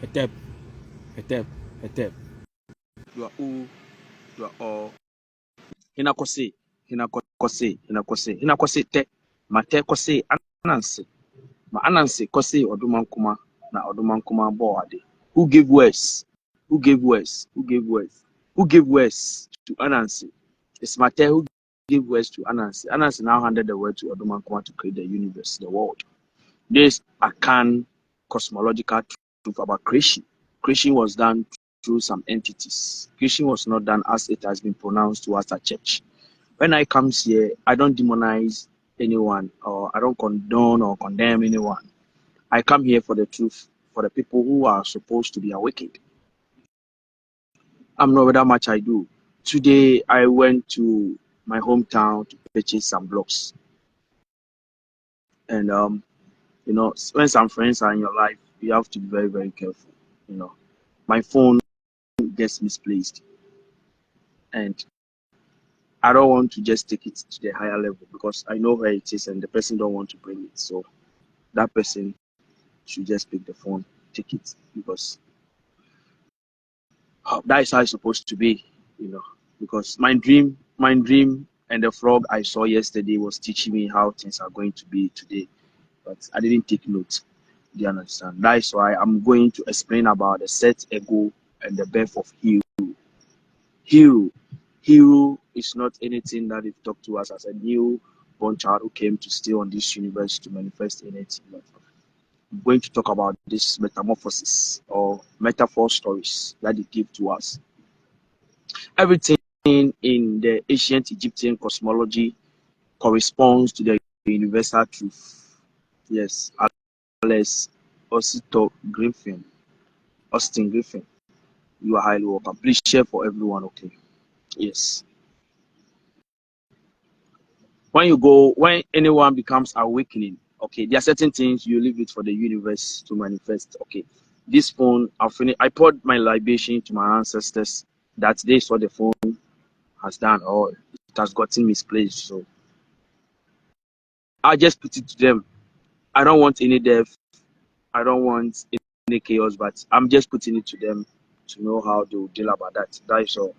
a tap, a tap, a tap. You are who, you are all. Hinakose, hinakose te, mate kose ananse, ma ananse kose odumankuma, na odumankuma boade. Who gave words? Who gave words? Who gave words? Who gave words to Anansi? It's Mate who gave words to Anansi. Anansi now handed the word to Odumankuma to create the universe, the world. This Akan cosmological truth about creation. Creation was done through some entities. Creation was not done as it has been pronounced to us at church. When I come here, I don't demonize anyone, or I don't condone or condemn anyone. I come here for the truth, for the people who are supposed to be awakened. I'm not that much I do. Today, I went to my hometown to purchase some blocks. And, when some friends are in your life, you have to be very, very careful. My phone gets misplaced. And I don't want to just take it to the higher level because I know where it is and the person don't want to bring it. So that person should just pick the phone, take it, because that is how it's supposed to be, because my dream and the frog I saw yesterday was teaching me how things are going to be today, but I didn't take note. Do you understand? That is why I'm going to explain about the set ego and the birth of HERU. HERU is not anything that they've talked to us as a newborn child who came to stay on this universe to manifest anything. I'm going to talk about this metamorphosis or metaphor stories that they give to us. Everything in the ancient Egyptian cosmology corresponds to the universal truth. Yes, Alex Austin Griffin, you are highly welcome. Please share for everyone, okay? Yes. When anyone becomes awakening, okay, there are certain things you leave it for the universe to manifest, okay? This phone, I poured my libation to my ancestors that they saw the phone has done, or it has gotten misplaced. So I just put it to them. I don't want any death. I don't want any chaos, but I'm just putting it to them to know how to deal about that. That is all.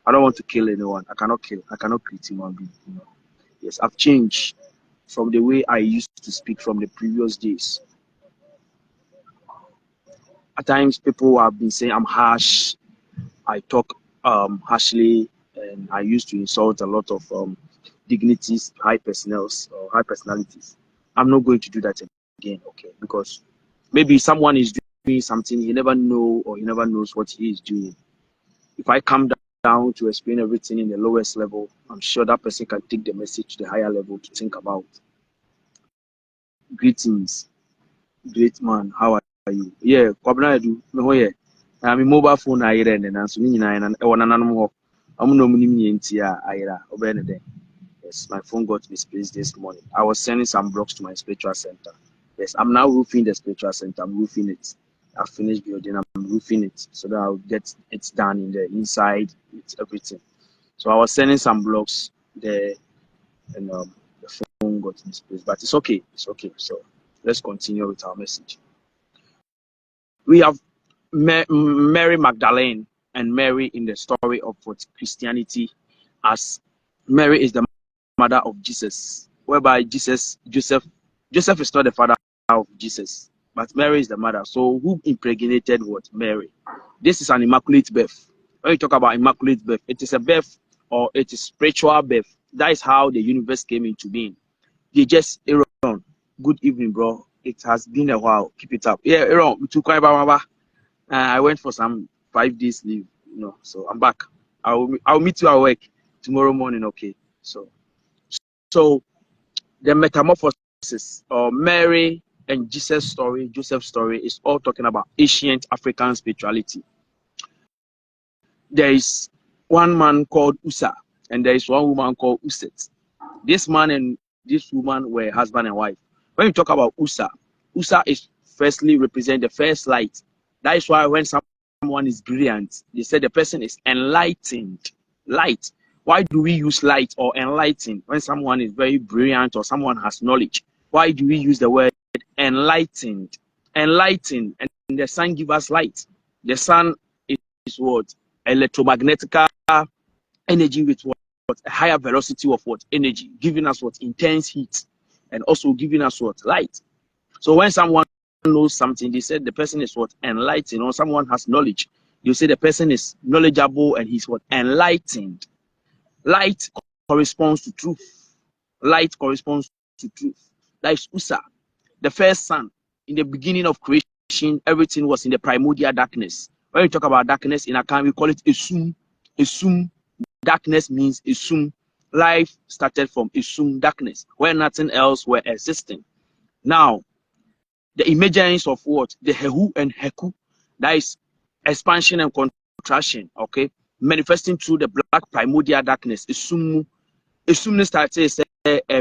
I don't want to kill anyone. I cannot kill. I cannot kill human being. Yes, I've changed from the way I used to speak from the previous days. At times, people have been saying I'm harsh. I talk harshly, and I used to insult a lot of dignities, high personalities. I'm not going to do that again, okay? Because maybe someone is doing something he never know or he never knows what he is doing. If I come down to explain everything in the lowest level, I'm sure that person can take the message to the higher level to think about. Greetings, great man. How are you? Yeah, Kwabena Edu, me ho ye. I'm mobile phone ayere ne nanso ni nyina na e wona nanom ho. Amu no munim nyenti a ayera obe ne den. Yes, my phone got misplaced this morning. I was sending some blocks to my spiritual center. Yes, I'm now roofing the spiritual center. I'm roofing it. I've finished building. I'm roofing it so that I'll get it done in the inside with everything. So I was sending some blocks there, and the phone got misplaced. But it's okay. It's okay. So let's continue with our message. We have Mary Magdalene and Mary in the story of what Christianity, as Mary is the mother of Jesus, whereby Joseph is not the father of Jesus, but Mary is the mother. So who impregnated what? Mary. This is an immaculate birth. When you talk about immaculate birth, it is a birth or it is spiritual birth. That is how the universe came into being. They just, Aaron, good evening, bro. It has been a while. Keep it up. Yeah, Aaron, I went for some 5 days leave, so I'm back. I'll meet you at work tomorrow morning, okay? So the metamorphosis or Mary and Joseph's story is all talking about ancient African spirituality. There is one man called Usa and there is one woman called Uset. This man and this woman were husband and wife. When you talk about Usa is firstly represent the first light. That is why when someone is brilliant, they say the person is enlightened. Light. Why do we use light or enlighten when someone is very brilliant or someone has knowledge? Why do we use the word enlightened? Enlightened, and the sun gives us light. The sun is what? Electromagnetic energy with what? A higher velocity of what? Energy, giving us what? Intense heat, and also giving us what? Light. So when someone knows something, they said the person is what? Enlightened, or someone has knowledge. You say the person is knowledgeable and he's what? Enlightened. Light corresponds to truth. Light corresponds to truth. That is Usa, the first sun. In the beginning of creation, everything was in the primordial darkness. When we talk about darkness in Akan, we call it Esum. Esum. Darkness means Esum. Life started from Esum, darkness, where nothing else were existing. Now, the emergence of what? The HERU and HEKU, that is expansion and contraction, okay? Manifesting through the black primordial darkness. Esum starts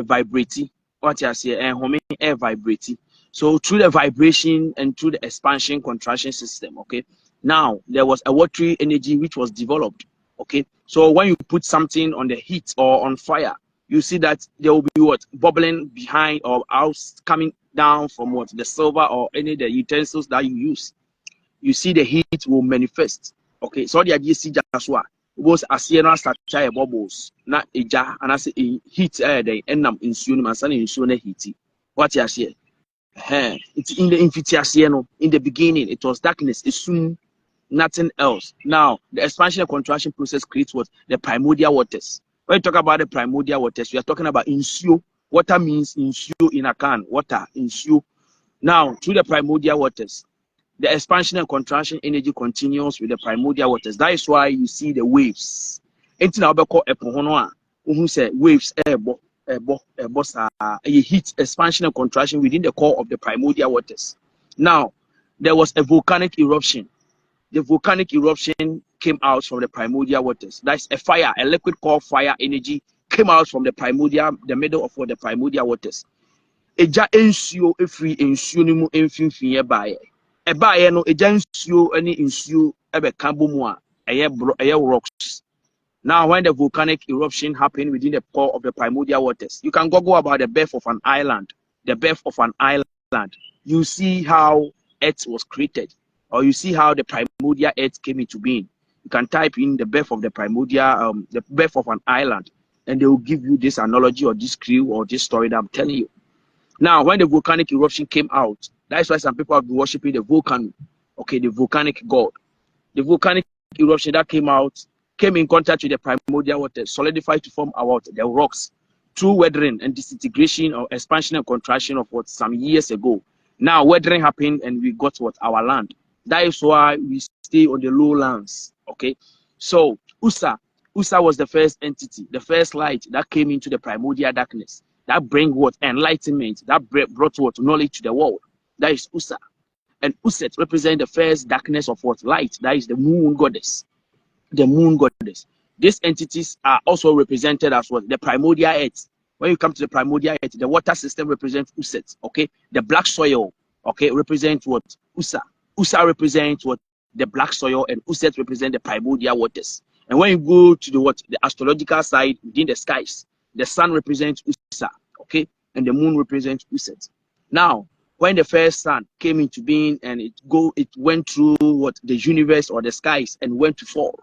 vibrating. What you say? And air vibrating. So through the vibration and through the expansion contraction system, okay? Now there was a watery energy which was developed, okay? So when you put something on the heat or on fire, you see that there will be what? Bubbling behind or out coming down from what? The silver or any of the utensils that you use. You see the heat will manifest, okay? So the idea is just what? Was as no start bubbles na eja and as heat the enam insuo no mansa na insuo na heat. What you say? It's in the infitiasiano. In the beginning it was darkness, it's soon nothing else. Now the expansion and contraction process creates what? The primordial waters. When you talk about the primordial waters, we are talking about insuo. Water means insuo in a can, water insuo. Now through the primordial waters, the expansion and contraction energy continues with the primordial waters. That is why you see the waves. Anything now be called who say waves heat expansion and contraction within the core of the primordial waters. Now there was a volcanic eruption. The volcanic eruption came out from the primordial waters. That's a fire, a liquid called fire energy came out from the primordial, the middle of the primordial waters. Eja ensuo efri ensuo ni mu emfinfin ebaye. Ebaye no eja nsuo ani nsuo ebeka bomu a eye rocks. Now when the volcanic eruption happened within the core of the primordial waters, you can go about the birth of an island. The birth of an island. You see how Earth was created, or you see how the primordial Earth came into being. You can type in the birth of the primordial, the birth of an island, and they will give you this analogy or this clue or this story that I'm telling you. Now, when the volcanic eruption came out, that's why some people have been worshiping the volcano, okay, the volcanic god. The volcanic eruption that came out came in contact with the primordial water, solidified to form about the rocks through weathering and disintegration or expansion and contraction of what some years ago. Now, weathering happened and we got what? Our land. That is why we stay on the lowlands, okay? So, Usa was the first entity, the first light that came into the primordial darkness. That bring what? Enlightenment. That brought what? Knowledge to the world. That is Usa. And Uset represent the first darkness of what? Light. That is the moon goddess. The moon goddess. These entities are also represented as what? The primordial earth. When you come to the primordial earth, the water system represents Uset. Okay. The black soil, okay, represents what? Usa. Usa represents what? The black soil, and Uset represent the primordial waters. And when you go to the what? The astrological side within the skies, the sun represents Usa, okay, and the moon represents Uset. Now, when the first sun came into being and it went through what? The universe or the skies and went to fall,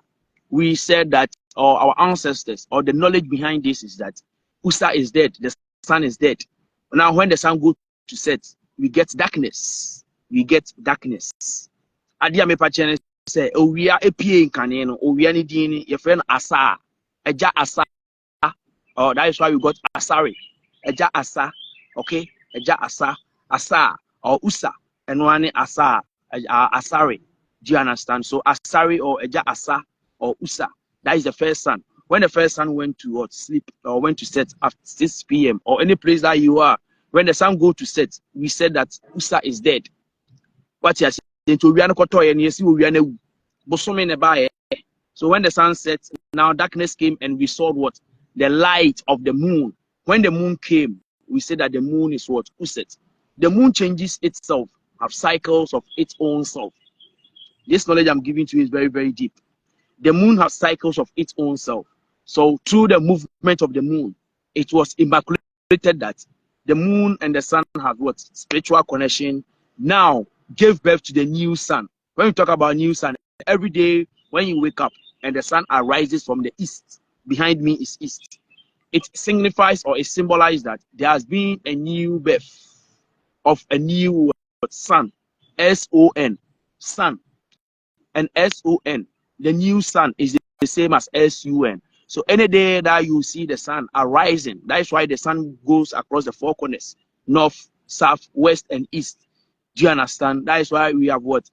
we said that, or our ancestors, or the knowledge behind this is that Usa is dead, the sun is dead. Now, when the sun goes to set, we get darkness. We get darkness. Adia me pachene say, oh, we are a PA caneno, or we are needing your friend Asa, Eja Asa. Oh, that is why we got Asari. Eja Asa, okay? Eja Asa, Asa, or Usa, and one Asa, Asari. Do you understand? So Asari or Eja Asa or Usa, that is the first son. When the first son went to sleep or went to set after 6 p.m. or any place that you are, when the sun go to set, we said that Usa is dead. What you saying? So when the sun set, now darkness came and we saw what? The light of the moon. When the moon came, we said that the moon is what? Uset. The moon changes itself, have cycles of its own self. This knowledge I'm giving to you is very, very deep. The moon has cycles of its own self. So through the movement of the moon, it was immaculated that the moon and the sun have what? Spiritual connection. Now, gave birth to the new sun. When we talk about new sun, every day when you wake up and the sun arises from the east, behind me is east. It signifies or it symbolizes that there has been a new birth of a new sun, S-O-N, sun, and S-O-N. The new sun is the same as S-U-N. So any day that you see the sun arising, that is why the sun goes across the four corners, north, south, west, and east. Do you understand? That is why we have what?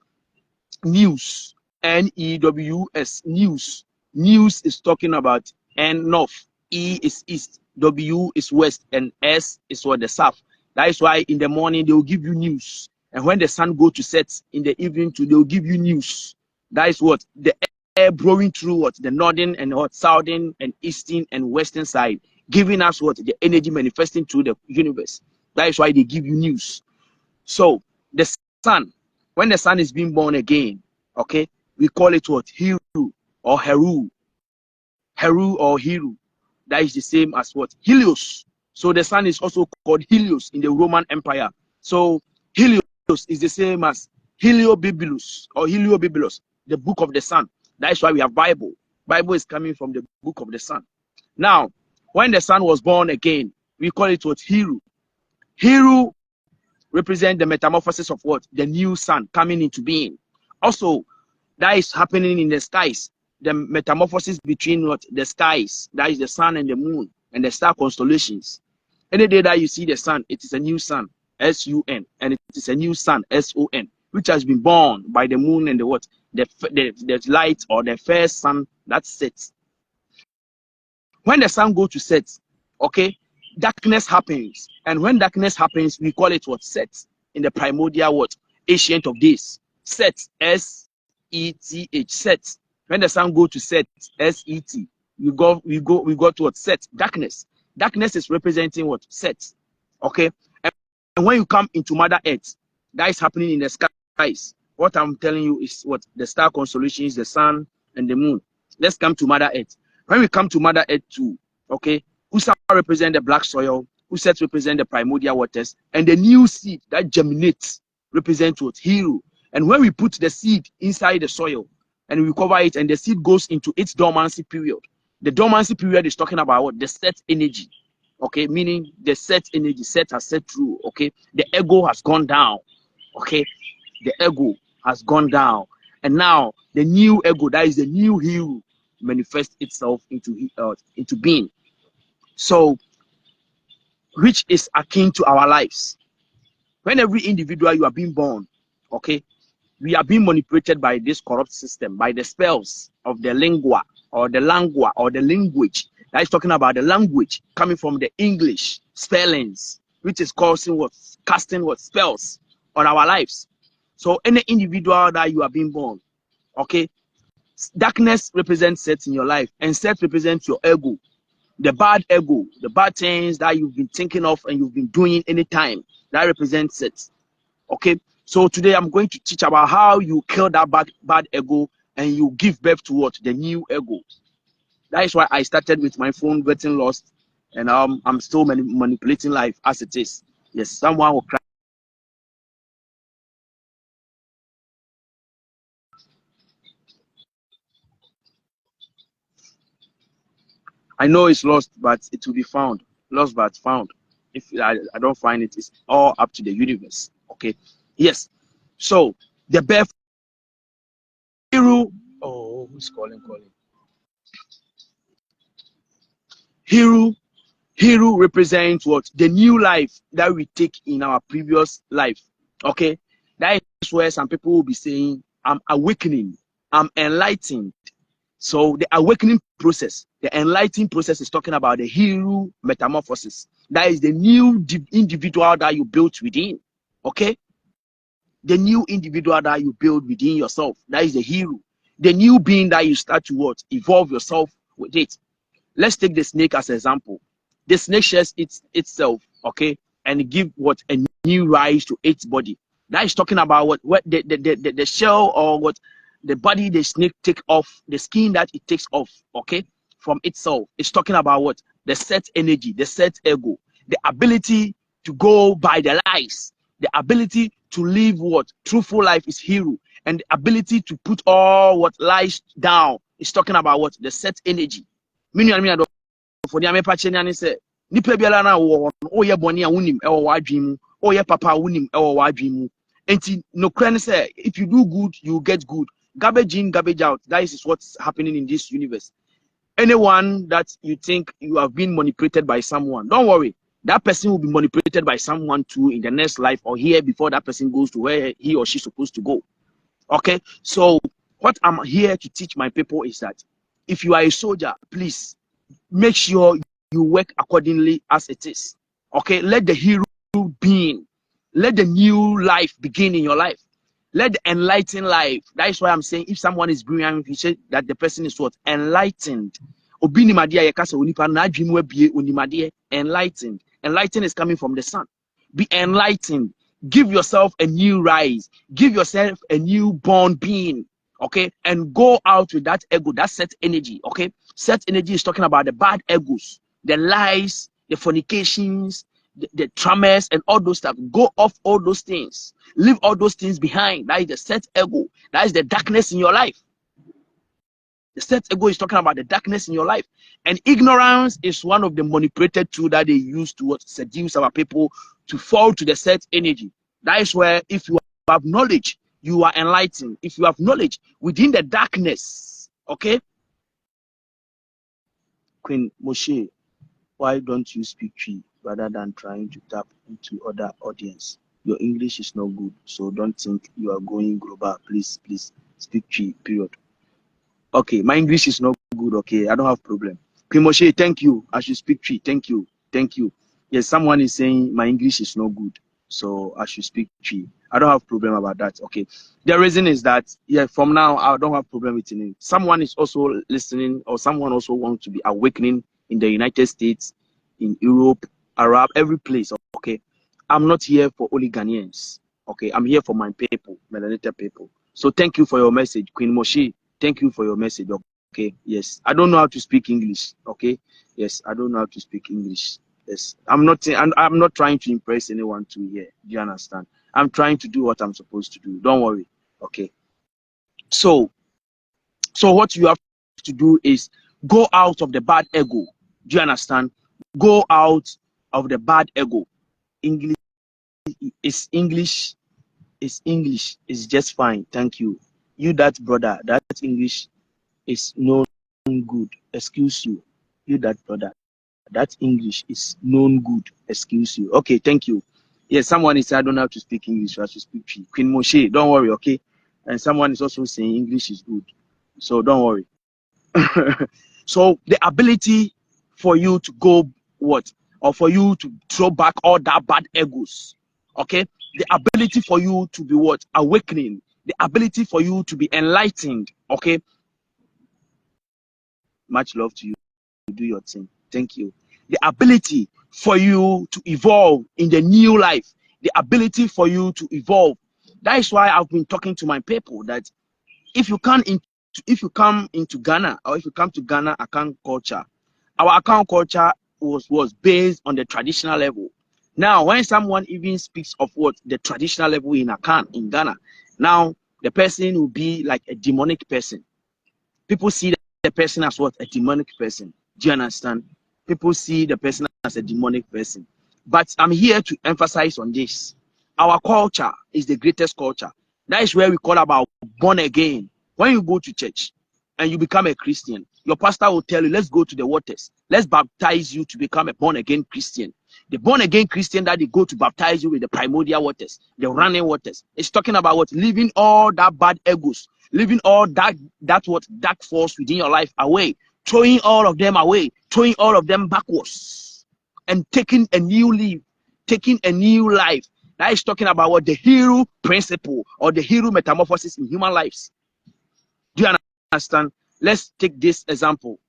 News. N-E-W-S, news. News is talking about N, north, E is east, W is west, and S is what? The south. That is why in the morning they will give you news. And when the sun goes to set in the evening too, they will give you news. That is what? The air blowing through what? The northern and what? Southern and eastern and western side, giving us what? The energy manifesting through the universe. That is why they give you news. So the sun, when the sun is being born again, okay, we call it what? HERU or HERU. HERU or HERU. That is the same as what? Helios. So the sun is also called Helios in the Roman Empire. So Helios is the same as Heliobibulus or Heliobibulus, the book of the sun. That is why we have Bible. Bible is coming from the book of the sun. Now, when the sun was born again, we call it what? HERU. HERU represent the metamorphosis of what? The new sun coming into being. Also, that is happening in the skies. The metamorphosis between what? The skies, that is the sun and the moon and the star constellations. Any day that you see the sun, it is a new sun, S-U-N, and it is a new sun, S-O-N, which has been born by the moon and the what? The light or the first sun that sets. When the sun goes to set, okay, darkness happens. And when darkness happens, we call it what? Set. In the primordial what? Ancient of days. Set, S-E-T-H, set. When the sun goes to set, S-E-T, we got to what? Set, darkness. Darkness is representing what? Set. Okay? And when you come into Mother Earth, that is happening in the skies. What I'm telling you is what? The star constellations, the sun and the moon. Let's come to Mother Earth. When we come to Mother Earth too, okay, Usa represent the black soil, Uset represent the primordial waters, and the new seed that germinates represents what? HERU. And when we put the seed inside the soil and we cover it and the seed goes into its dormancy period, the dormancy period is talking about what? The set energy. Okay, meaning the set energy, set has set through. Okay, the ego has gone down. Okay, the ego has gone down, and now the new ego, that is the new HERU, manifests itself into being. So, which is akin to our lives. When every individual you are being born, okay, we are being manipulated by this corrupt system, by the spells of the lingua or the langua or the language. That is talking about the language coming from the English spellings, which is causing what? Casting what? Spells on our lives. So any individual that you are being born, okay, darkness represents set in your life, and set represents your ego, the bad ego, the bad things that you've been thinking of and you've been doing anytime. That represents set. Okay, so today I'm going to teach about how you kill that bad ego and you give birth to what? The new ego. That is why I started with my phone getting lost, and I'm still manipulating life as it is. Yes, someone will cry. I know it's lost, but it will be found. Lost but found. If I don't find it, it's all up to the universe. Okay. Yes. So the birth HERU. Oh, who's calling? HERU represents what? The new life that we take in our previous life. Okay. That is where some people will be saying, I'm awakening, I'm enlightened. So the awakening process, the enlightening process is talking about the HERU metamorphosis. That is the new individual that you built within. Okay? The new individual that you build within yourself. That is the HERU. The new being that you start to what? Evolve yourself with it. Let's take the snake as an example. The snake shares itself, okay, and give what? A new rise to its body. That is talking about what the shell or what the body the snake take off, the skin that it takes off, okay, from itself. It's talking about what? The set energy, the set ego, the ability to go by the lies, the ability to live what? Truthful life is HERU. And the ability to put all what lies down is talking about what? The set energy. Meaning, for the Amepa say, Nipa biala na wo no ye boni a wonim e wo wadwin mu o ye papa wonim e wo wadwin mu enti no kran say if you do good you get good, garbage in garbage out. That is what's happening in this universe. Anyone that you think you have been manipulated by someone, don't worry, that person will be manipulated by someone too in the next life or here before that person goes to where he or she is supposed to go. Okay, so what I'm here to teach my people is that if you are a soldier, please make sure you work accordingly as it is. Okay, let the HERU begin. Let the new life begin in your life. Let the enlightened life. That is why I'm saying if someone is brilliant, you say that the person is what? Enlightened. Enlightened. Enlightened is coming from the sun. Be enlightened. Give yourself a new rise. Give yourself a newborn being. Okay, and go out with that ego, that set energy. Okay, set energy is talking about the bad egos, the lies, the fornications, the traumas, and all those stuff. Go off all those things. Leave all those things behind. That is the set ego. That is the darkness in your life. The set ego is talking about the darkness in your life. And ignorance is one of the manipulated tools that they use to seduce our people to fall to the set energy. That is where if you have knowledge, you are enlightened. If you have knowledge within the darkness, okay? Queen Moshe, why don't you speak Tree rather than trying to tap into other audience? Your English is not good, so don't think you are going global. Please speak Tree, period. Okay, my English is not good, okay? I don't have problem. Queen Moshe, thank you. I should speak Tree. Thank you. Yes, someone is saying my English is not good, so I should speak Tree. I don't have problem about that. Okay. The reason is that from now I don't have problem with it. Someone is also listening, or someone also wants to be awakening in the United States, in Europe, Arab, every place. Okay. I'm not here for only Ghanaians. Okay. I'm here for my people, melanated people. So thank you for your message, Queen Moshe. Thank you for your message. Okay. Yes. I don't know how to speak English. Okay. Yes. I don't know how to speak English. Yes. I'm not trying to impress anyone to here. Do you understand? I'm trying to do what I'm supposed to do. Don't worry. Okay. So what you have to do is go out of the bad ego. Do you understand? Go out of the bad ego. English is English. It's just fine. Thank you. You that brother, that English is no good. Excuse you. You that brother, that English is known good. Excuse you. Okay, thank you. Yes, someone is saying I don't have to speak English, so I should speak Tree. Queen Moshe, don't worry, okay? And someone is also saying English is good. So don't worry. So the ability for you to go what? Or for you to throw back all that bad egos. Okay? The ability for you to be what? Awakening. The ability for you to be enlightened. Okay? Much love to you. Do your thing. Thank you. The ability for you to evolve in the new life, the ability for you to evolve. That is why I've been talking to my people that if you come into Ghana, or if you come to Ghana account culture, our account culture was based on the traditional level. Now, when someone even speaks of what the traditional level in account in Ghana, now the person will be like a demonic person. People see the person as what? A demonic person. Do you understand? People see the person as a demonic person. But I'm here to emphasize on this. Our culture is the greatest culture. That is where we call about born again. When you go to church and you become a Christian, your pastor will tell you, let's go to the waters. Let's baptize you to become a born again Christian. The born again Christian that they go to baptize you with the primordial waters, the running waters. It's talking about what? Leaving all that bad egos, leaving all that what dark force within your life away, throwing all of them away, throwing all of them backwards, and taking a new leaf, taking a new life. That is talking about what? The HERU principle or the HERU metamorphosis in human lives. Do you understand? Let's take this example.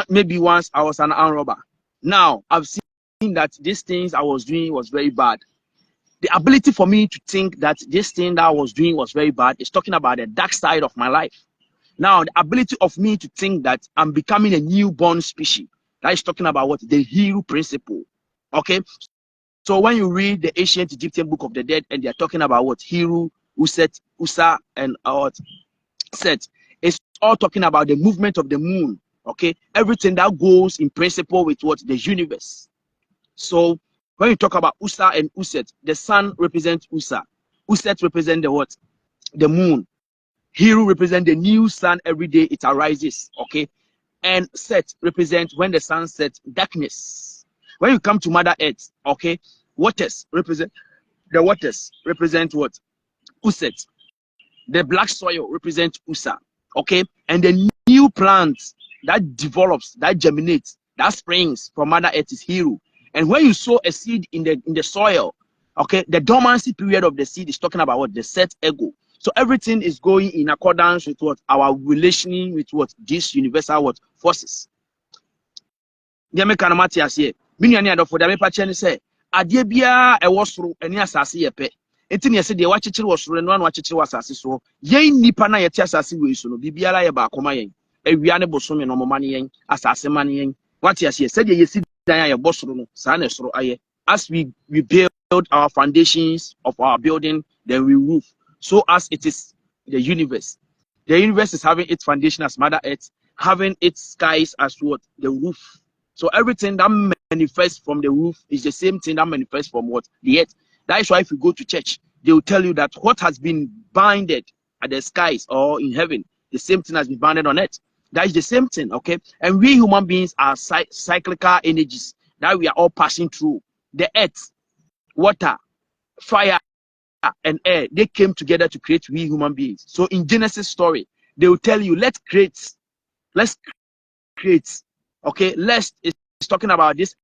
Maybe once I was an armed robber. Now I've seen that these things I was doing was very bad. The ability for me to think that this thing that I was doing was very bad is talking about the dark side of my life. Now, the ability of me to think that I'm becoming a newborn species, that is talking about what? The HERU principle. Okay? So when you read the ancient Egyptian book of the dead, and they are talking about what HERU, Uset, Usa, and Set, it's all talking about the movement of the moon. Okay, everything that goes in principle with what the universe. So when you talk about Usa and Uset, the sun represents Usa, Uset represents the what? The moon. HERU represents the new sun every day it arises. Okay, and Set represents when the sun sets, darkness. When you come to Mother Earth, okay, waters represent what? Uset. The black soil represents Usa. Okay, and the new plant that develops, that germinates, that springs from Mother Earth is HERU. And when you sow a seed in the soil, okay, the dormancy period of the seed is talking about what? The Set ego. So everything is going in accordance with what? Our relationing with what? These universal what? Forces. Deɛ meka no mate aseɛ me nuane adɔfo deɛ mepa kyɛ ne sɛ adeɛ biara ɛwɔ soro ɛne asase yɛ pɛ enti ne yɛsɛ deɛ wakyekyere wɔ soro no ano wakyekyere wɔ asase so yɛn nipa na yɛte asase wei so no biribiara yɛ baako ma yɛn awia ne bosome no ɔmoma ne yɛn asase ma ne yɛn wate aseɛ sɛdeɛ yɛsi dan a yɛbɔ soro no saa na ɛsoro ayɛ as we build our foundations of our building then we roof so as it is the universe is having its foundation as Mother Earth having its skies as what? The roof. So everything that manifests from the roof is the same thing that manifests from what? The earth. That is why if you go to church, they will tell you that what has been binded at the skies or in heaven, the same thing has been bounded on earth. That is the same thing, okay? And we human beings are cyclical energies that we are all passing through. The earth, water, fire, and air, they came together to create we human beings. So in Genesis story, they will tell you, let's create. Okay, it's talking about this